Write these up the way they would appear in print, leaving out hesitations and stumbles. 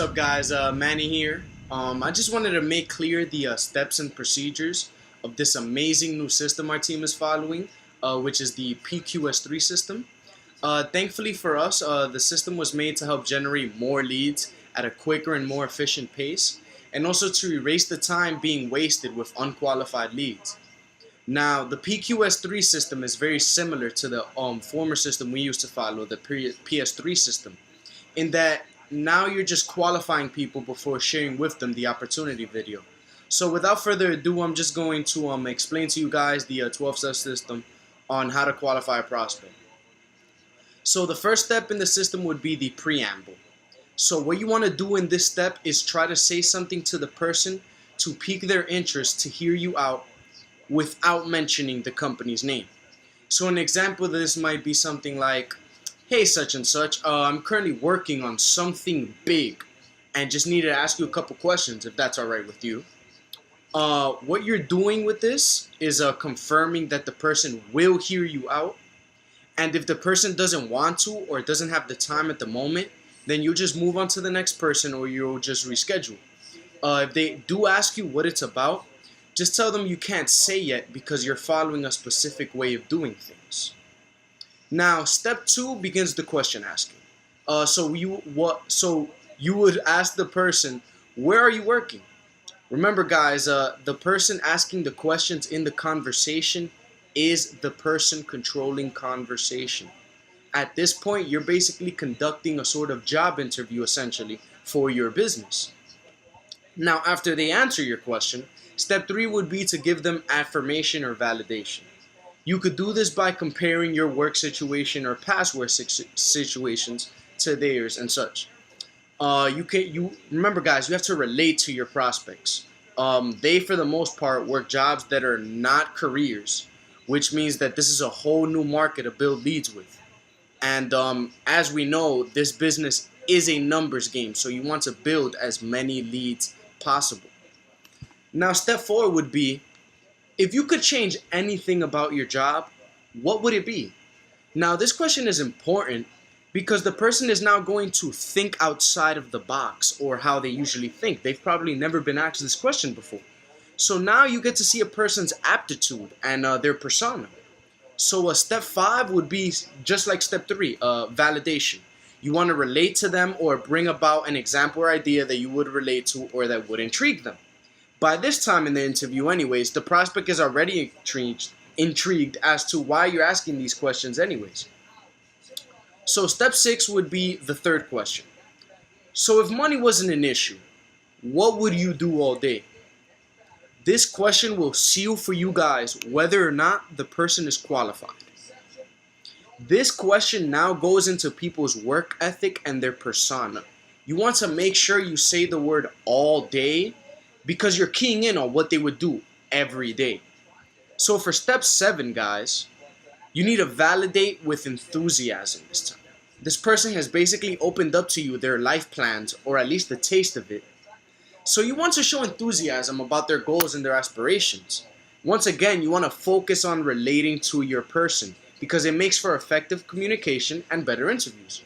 up, guys? Manny here. I just wanted to make clear the steps and procedures of this amazing new system our team is following, which is the PQS3 system. Thankfully for us, the system was made to help generate more leads at a quicker and more efficient pace, and also to erase the time being wasted with unqualified leads. Now, the PQS3 system is very similar to the former system we used to follow, the PS3 system, in that now you're just qualifying people before sharing with them the opportunity video. So without further ado, I'm just going to explain to you guys the 12-step system on how to qualify a prospect. So the first step in the system would be the preamble. So what you want to do in this step is try to say something to the person to pique their interest to hear you out without mentioning the company's name. So an example of this might be something like, "Hey, such and such, I'm currently working on something big and just needed to ask you a couple questions if that's alright with you." What you're doing with this is confirming that the person will hear you out, and if the person doesn't want to or doesn't have the time at the moment, then you'll just move on to the next person or you'll just reschedule. If they do ask you what it's about, just tell them you can't say yet because you're following a specific way of doing things. Now, step 2 begins the question asking. So you would ask the person, "Where are you working?" Remember, guys, the person asking the questions in the conversation is the person controlling conversation. At this point, you're basically conducting a sort of job interview, essentially, for your business. Now, after they answer your question, step 3 would be to give them affirmation or validation. You could do this by comparing your work situation or past work situations to theirs and such. Remember, guys, you have to relate to your prospects. They, for the most part, work jobs that are not careers, which means that this is a whole new market to build leads with. And as we know, this business is a numbers game, so you want to build as many leads possible. Now, step 4 would be, if you could change anything about your job, what would it be? Now, this question is important because the person is now going to think outside of the box or how they usually think. They've probably never been asked this question before. So now you get to see a person's aptitude and their persona. So step 5 would be just like step 3, validation. You want to relate to them or bring about an example or idea that you would relate to or that would intrigue them. By this time in the interview anyways, the prospect is already intrigued as to why you're asking these questions anyways. So step 6 would be the third question. So if money wasn't an issue, what would you do all day? This question will seal for you guys whether or not the person is qualified. This question now goes into people's work ethic and their persona. You want to make sure you say the word all day because you're keying in on what they would do every day. So for step 7, guys, you need to validate with enthusiasm this time. This person has basically opened up to you their life plans, or at least a taste of it. So you want to show enthusiasm about their goals and their aspirations. Once again, you want to focus on relating to your person because it makes for effective communication and better interviews.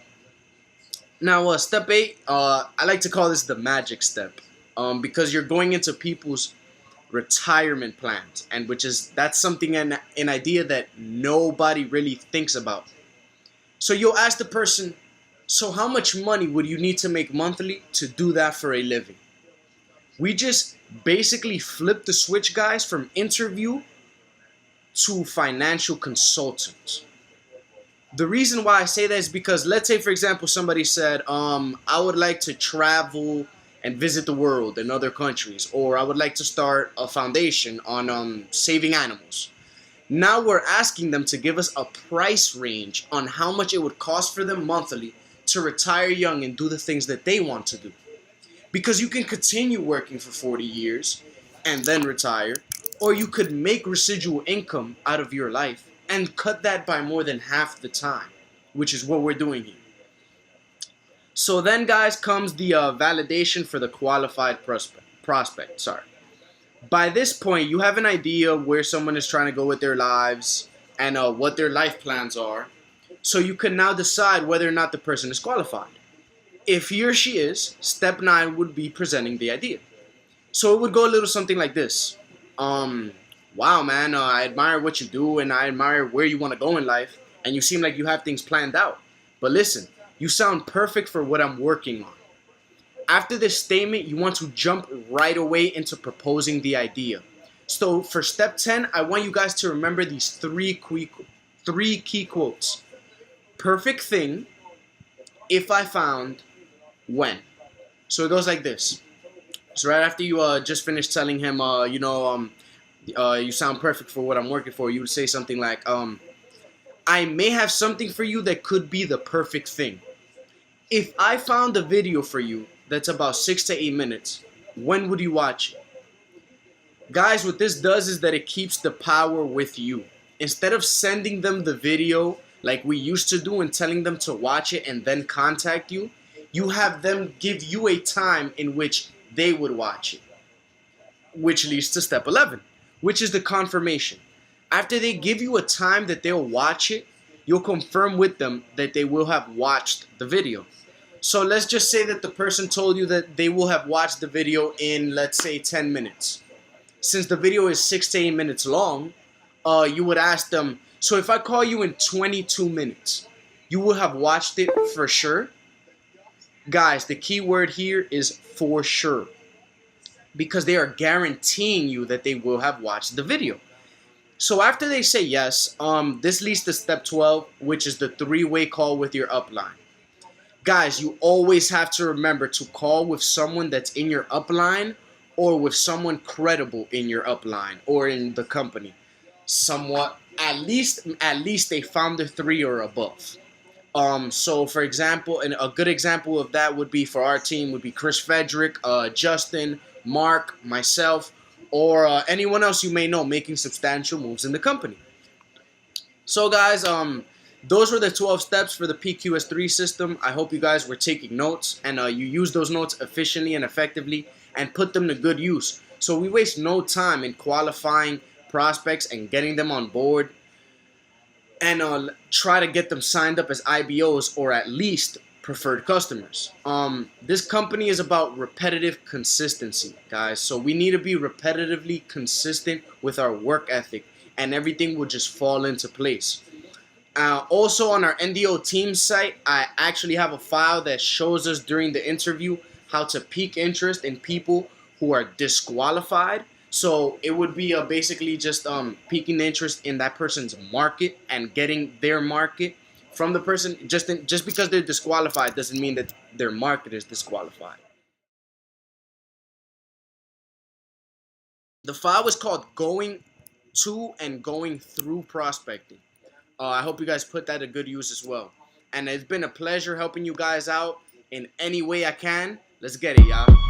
Now, step 8, I like to call this the magic step. Because you're going into people's retirement plans, and that's something, an idea that nobody really thinks about. So you'll ask the person, "So how much money would you need to make monthly to do that for a living?" We just basically flip the switch, guys, from interview to financial consultant. The reason why I say that is because, let's say, for example, somebody said, "I would like to travel and visit the world in other countries," or "I would like to start a foundation on saving animals." Now we're asking them to give us a price range on how much it would cost for them monthly to retire young and do the things that they want to do. Because you can continue working for 40 years and then retire, or you could make residual income out of your life and cut that by more than half the time, which is what we're doing here. So then, guys, comes the validation for the qualified prospect. By this point, you have an idea where someone is trying to go with their lives and what their life plans are. So you can now decide whether or not the person is qualified. If he or she is, step 9 would be presenting the idea. So it would go a little something like this. Um, wow, man, I admire what you do and I admire where you want to go in life. And you seem like you have things planned out. But listen, you sound perfect for what I'm working on. After this statement, you want to jump right away into proposing the idea. So for step 10, I want you guys to remember these three key quotes. Perfect thing, if I found, when. So it goes like this. So right after you just finished telling him, you sound perfect for what I'm working for, you would say something like, I may have something for you that could be the perfect thing. If I found a video for you that's about 6 to 8 minutes, when would you watch it? Guys, what this does is that it keeps the power with you. Instead of sending them the video like we used to do and telling them to watch it and then contact you, you have them give you a time in which they would watch it. Which leads to step 11, which is the confirmation. After they give you a time that they'll watch it, you'll confirm with them that they will have watched the video. So let's just say that the person told you that they will have watched the video in, let's say, 10 minutes. Since the video is 6 to 8 minutes long, you would ask them, so if I call you in 22 minutes, you will have watched it for sure? Guys, the key word here is for sure. Because they are guaranteeing you that they will have watched the video. So after they say yes, this leads to step 12, which is the three-way call with your upline. Guys, you always have to remember to call with someone that's in your upline or with someone credible in your upline or in the company. Somewhat, at least a founder 3 or above. So for example, and a good example of that would be for our team would be Chris Frederick, Justin, Mark, myself, or anyone else you may know making substantial moves in the company. So guys, those were the 12 steps for the PQS3 system. I hope you guys were taking notes and you use those notes efficiently and effectively and put them to good use. So we waste no time in qualifying prospects and getting them on board and try to get them signed up as IBOs or at least preferred customers. This company is about repetitive consistency, guys. So we need to be repetitively consistent with our work ethic and everything will just fall into place. Also on our NDO team site, I actually have a file that shows us during the interview how to pique interest in people who are disqualified. So it would be basically just piquing the interest in that person's market and getting their market from the person. Just because they're disqualified doesn't mean that their market is disqualified. The file is called Going to and Going Through Prospecting. I hope you guys put that to good use as well. And it's been a pleasure helping you guys out in any way I can. Let's get it, y'all.